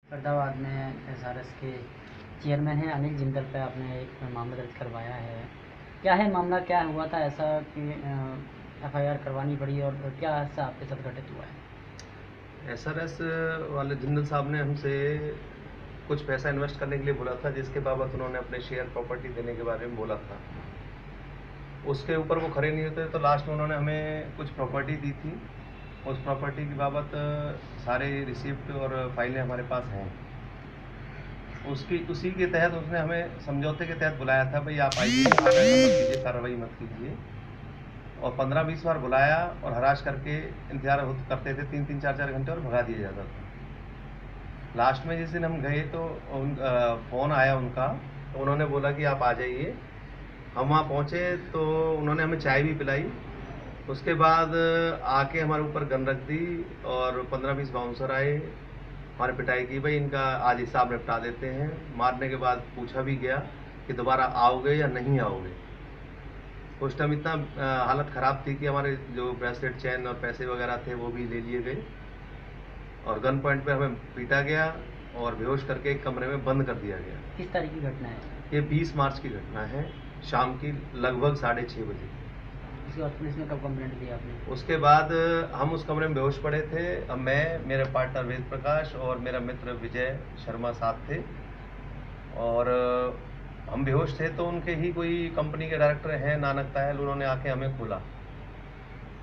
फरीदाबाद में एसआरएस के चेयरमैन हैं अनिल जिंदल पे आपने एक मामला दर्ज करवाया है। क्या है मामला, क्या हुआ था ऐसा कि एफआईआर करवानी पड़ी और क्या हादसा आपके साथ घटित हुआ है? एसआरएस वाले जिंदल साहब ने हमसे कुछ पैसा इन्वेस्ट करने के लिए बोला था, जिसके बाबत उन्होंने अपने शेयर प्रॉपर्टी देने के बारे में बोला था। उसके ऊपर वो खड़े नहीं होते तो लास्ट में उन्होंने हमें कुछ प्रॉपर्टी दी थी। उस प्रॉपर्टी की बाबत सारे रिसिप्ट और फाइलें हमारे पास हैं। उसी के तहत उसने हमें समझौते के तहत बुलाया था, भाई आप आइए, आप ऐसा मत कीजिए, कार्रवाई मत कीजिए। और 15-20 बार बुलाया और हराश करके इंतजार करते थे, 3-3 4-4 घंटे, और भगा दिया जाता था। लास्ट में जिस दिन हम गए तो फ़ोन आया उनका, तो उन्होंने बोला कि आप आ जाइए। हम वहाँ पहुँचे तो उन्होंने हमें चाय भी पिलाई। उसके बाद आके हमारे ऊपर गन रख दी और 15-20 बाउंसर आए, हमारे पिटाई की, भाई इनका आज हिसाब निपटा देते हैं। मारने के बाद पूछा भी गया कि दोबारा आओगे या नहीं आओगे। उस टाइम इतना हालत ख़राब थी कि हमारे जो ब्रेसलेट, चैन और पैसे वगैरह थे वो भी ले लिए गए और गन पॉइंट पे हमें पीटा गया और बेहोश करके एक कमरे में बंद कर दिया गया। किस तारीख की घटना है? ये 20 मार्च की घटना है, शाम की लगभग 6:30 बजे। इसके बाद पुलिस में कब कंप्लेंट दी आपने? उसके बाद हम उस कमरे में बेहोश पड़े थे। अब मैं, मेरे पार्टनर वेद प्रकाश और मेरा मित्र विजय शर्मा साथ थे और हम बेहोश थे। तो उनके ही कोई कंपनी के डायरेक्टर हैं नानक तायल, उन्होंने आके हमें खोला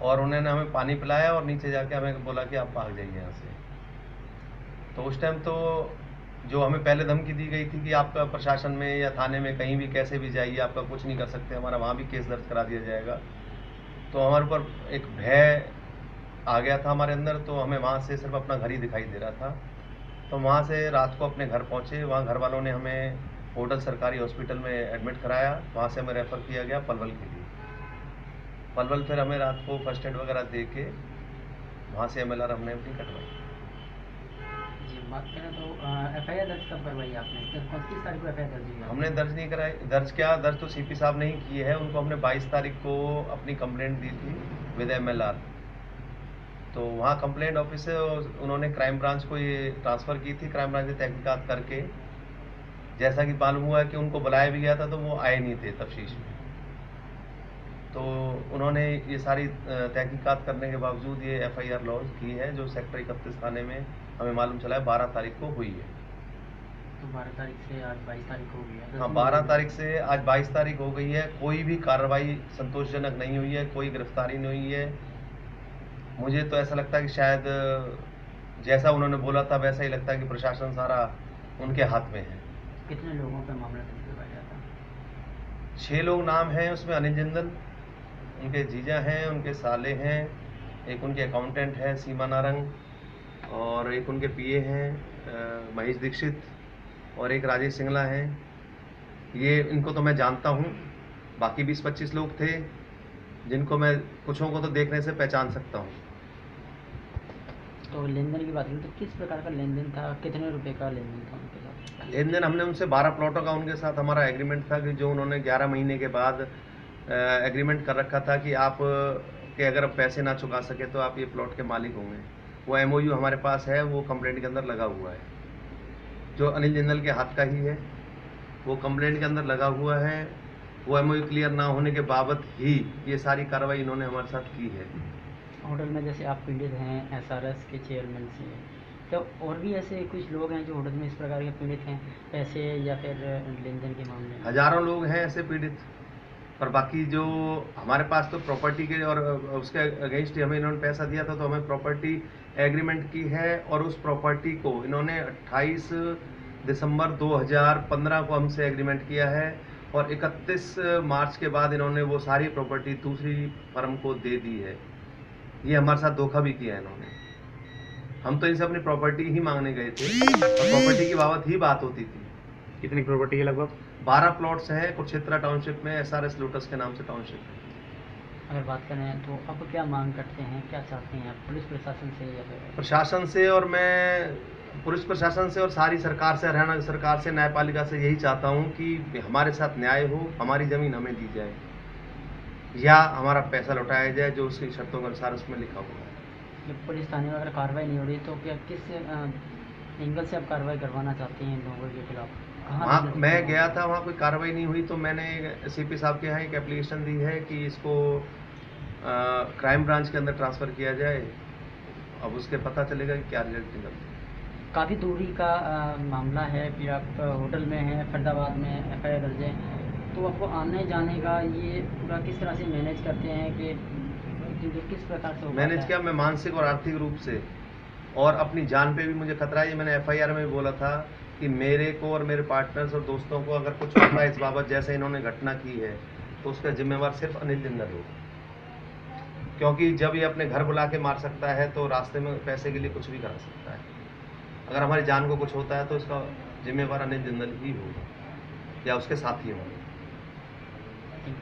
और उन्होंने हमें पानी पिलाया और नीचे जाके हमें बोला कि आप भाग जाइए यहाँ से। तो उस टाइम तो जो हमें पहले धमकी दी गई थी कि आपका प्रशासन में या थाने में कहीं भी कैसे भी जाइए, आपका कुछ नहीं कर सकते, हमारा वहाँ भी केस दर्ज करा दिया जाएगा। तो हमारे ऊपर एक भय आ गया था हमारे अंदर, तो हमें वहाँ से सिर्फ अपना घर ही दिखाई दे रहा था। तो वहाँ से रात को अपने घर पहुँचे। वहाँ घर वालों ने हमें होटल सरकारी हॉस्पिटल में एडमिट कराया। वहाँ से हमें रेफ़र किया गया पलवल के लिए। पलवल फिर हमें रात को फर्स्ट एड वगैरह दे के वहाँ से एमएलआर हमने अपनी कटवाई। जी, बात करें तो एफआईआर दर्ज कब करवाई आपने? किस तारीख को एफआईआर दर्ज हुई है? हमने दर्ज नहीं कराई। दर्ज तो सीपी साहब ने ही किए हैं। उनको हमने 22 तारीख को अपनी कंप्लेंट दी थी विद एमएलआर। तो वहाँ कंप्लेंट ऑफिस से उन्होंने क्राइम ब्रांच को ये ट्रांसफ़र की थी। क्राइम ब्रांच ने तहकीकात करके, जैसा कि मालूम हुआ कि उनको बुलाया भी गया था तो वो आए नहीं थे तफ्तीश में। तो उन्होंने ये सारी तहकीकात करने के बावजूद ये एफआईआर लॉन्च की है, जो सेक्टर 31 थाने में हमें मालूम चला है 12 तारीख को हुई है। तो 12 तारीख से आज 22 तारीख हो गई है। हाँ, 12 तारीख से आज 22 तारीख हो गई है। कोई भी कार्रवाई संतोषजनक नहीं हुई है, कोई गिरफ्तारी नहीं हुई है। मुझे तो ऐसा लगता है कि शायद जैसा उन्होंने बोला था वैसा ही लगता है कि प्रशासन सारा उनके हाथ में है। कितने लोगों पर मामला दर्ज करवाया था? 6 लोग नाम हैं उसमें। अनिल जिंदल, उनके जीजा हैं, उनके साले हैं, एक उनके अकाउंटेंट है सीमा नारंग, और एक उनके पीए हैं महेश दीक्षित, और एक राजेश सिंगला हैं। ये इनको तो मैं जानता हूँ। बाकी 20-25 लोग थे जिनको मैं कुछों को तो देखने से पहचान सकता हूँ। तो लेन देन की बात करें तो किस प्रकार का लेन देन था, कितने रुपए का लेन देन था उनके साथ? लेन देन हमने उनसे 12 प्लॉटों का उनके साथ हमारा एग्रीमेंट था कि जो उन्होंने 11 महीने के बाद एग्रीमेंट कर रखा था कि आप के अगर पैसे ना चुका सके तो आप ये प्लॉट के मालिक होंगे। वो एमओयू हमारे पास है, वो कंप्लेंट के अंदर लगा हुआ है, जो अनिल जिंदल के हाथ का ही है। वो कंप्लेंट के अंदर लगा हुआ है। वो एमओयू क्लियर ना होने के बावजूद ही ये सारी कार्रवाई इन्होंने हमारे साथ की है। होटल में जैसे आप पीड़ित हैं एसआरएस के चेयरमैन से, तो और भी ऐसे कुछ लोग हैं जो होटल में इस प्रकार के पीड़ित हैं, पैसे या फिर लेन देन के मामले में? हजारों लोग हैं ऐसे पीड़ित। पर बाकी जो हमारे पास तो प्रॉपर्टी के और उसके अगेंस्ट हमें इन्होंने पैसा दिया था, तो हमें प्रॉपर्टी एग्रीमेंट की है और उस प्रॉपर्टी को इन्होंने 28 दिसंबर 2015 को हमसे एग्रीमेंट किया है और 31 मार्च के बाद इन्होंने वो सारी प्रॉपर्टी दूसरी फर्म को दे दी है। ये हमारे साथ धोखा भी किया है इन्होंने। हम तो इनसे अपनी प्रॉपर्टी ही मांगने गए थे और प्रॉपर्टी की बाबत ही बात होती थी। कितनी प्रॉपर्टी है? लगभग 12 प्लॉट्स हैं कुरुक्षेत्र टाउनशिप में, एसआरएस लोटस के नाम से टाउनशिप है। अगर बात करें तो अब क्या मांग करते हैं, क्या चाहते हैं आप पुलिस प्रशासन से या फिर? प्रशासन से, और मैं पुलिस प्रशासन से और सारी सरकार से, हरियाणा सरकार से, न्यायपालिका से यही चाहता हूँ कि हमारे साथ न्याय हो, हमारी ज़मीन हमें दी जाए या हमारा पैसा लौटाया जाए जो उसकी शर्तों के अनुसार उसमें लिखा हुआ है। जब पुलिस थाने में अगर कार्रवाई नहीं हो रही तो क्या किस एंगल से आप कार्रवाई करवाना चाहते हैं इन लोगों के खिलाफ? कहाँ वहाँ विजिट मैं किया? गया था, वहाँ कोई कार्रवाई नहीं हुई, तो मैंने सीपी साहब के यहाँ एक एप्लीकेशन दी है कि इसको क्राइम ब्रांच के अंदर ट्रांसफ़र किया जाए। अब उसके पता चलेगा कि क्या रिजल्ट निकलता है। काफ़ी दूरी का मामला है, फिर आप होटल में हैं, फरीदाबाद में एफआईआर दर्ज है, तो आपको आने जाने का ये पूरा किस तरह से मैनेज करते हैं कि किस प्रकार से हो पाता मैनेज है? किया मैं मानसिक और आर्थिक रूप से, और अपनी जान पे भी मुझे खतरा है। ये मैंने एफआईआर में भी बोला था कि मेरे को और मेरे पार्टनर्स और दोस्तों को अगर कुछ होता है इस बाबत, जैसे इन्होंने घटना की है, तो उसका जिम्मेवार सिर्फ अनिल जिंदल होगा। क्योंकि जब ये अपने घर बुला के मार सकता है, तो रास्ते में पैसे के लिए कुछ भी करा सकता है। अगर हमारी जान को कुछ होता है तो इसका जिम्मेवार अनिल जिंदल ही होगा या उसके साथी होंगे। ठीक है।